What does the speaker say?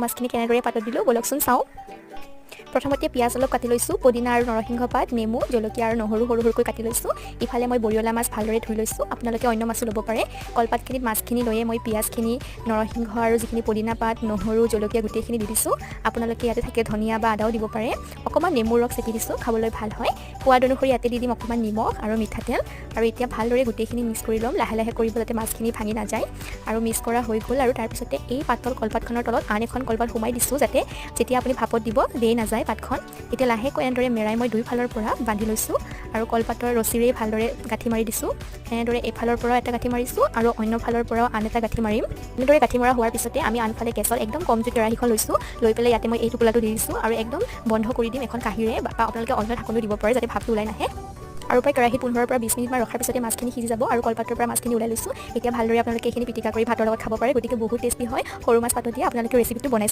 মাছখিনি কেনেদৰে পাতত দিলোঁ বলকচোন চাওঁ। প্ৰথমতে পিঁয়াজ অলপ কাটি লৈছোঁ, পদিনা আৰু নৰসিংহ পাত, নেমু, জলকীয়া আৰু নহৰু সৰু সৰুকৈ কাটি লৈছোঁ। ইফালে মই বৰিয়লা মাছ ভালদৰে ধুই লৈছোঁ। আপোনালোকে অন্য মাছো ল'ব পাৰে। কলপাতখিনিত মাছখিনি লৈয়ে মই পিঁয়াজখিনি, নৰসিংহ আৰু যিখিনি পদিনা পাত, নহৰু, জলকীয়া গোটেইখিনি দি দিছোঁ। আপোনালোকে ইয়াতে থাকে ধনিয়া বা আদাও দিব পাৰে। অকণমান নেমুৰ ৰস চেপি দিছোঁ, খাবলৈ ভাল হয়। সোৱাদ অনুসৰি ইয়াতে দি দিম অকণমান নিমখ আৰু মিঠাতেল। আৰু এতিয়া ভালদৰে গোটেইখিনি মিক্স কৰি ল'ম, লাহে লাহে কৰিব যাতে মাছখিনি ভাঙি নাযায়। আৰু মিক্স কৰা হৈ গ'ল। আৰু তাৰপিছতে এই পাতল কলপাতখনৰ তলত আন এখন কলপাত সোমাই দিছোঁ, যাতে যেতিয়া আপুনি ভাপত দিব দেই নাযায় পাতখন। এতিয়া লাহেকৈ এনেদৰে মেৰাই মই দুইফালৰ পৰা বান্ধি লৈছোঁ আৰু কলপাতৰ ৰছীৰেই ভালদৰে গাঁঠি মাৰি দিছোঁ। এনেদৰে এফালৰ পৰাও এটা গাঁঠি মাৰিছোঁ আৰু অন্য ফালৰ পৰাও আন এটা গাঁঠি মাৰিম। এনেদৰে গাঁঠি মৰা হোৱাৰ পিছতে আমি আনফালে গেছত একদম কম জুইত কেৰাহীখন লৈছোঁ। লৈ পেলাই ইয়াতে মই এই টোপোলাটো দি দিছোঁ আৰু একদম বন্ধ কৰি দিম এখন কাঁহীৰে, বা আপোনালোকে অন্য ঢাকনো দিব পাৰে যাতে ভাপটো ওলাই নাহে। আৰু প্ৰায় কেৰাহীত 15 পৰা 20 মিনিটমান ৰখাৰ পিছতে মাছখিনি সিজি যাব আৰু কলপাতৰ পৰা মাছখিনি ওলাই লৈছোঁ। এতিয়া ভালদৰে আপোনালোকে এইখিনি পিটিকা কৰি ভাতৰ লগত খাব পাৰে, গতিকে বহুত টেষ্টি হয়। সৰু মাছ পাতত দিয়া আপোনালোকে ৰেচিপিটো বনাই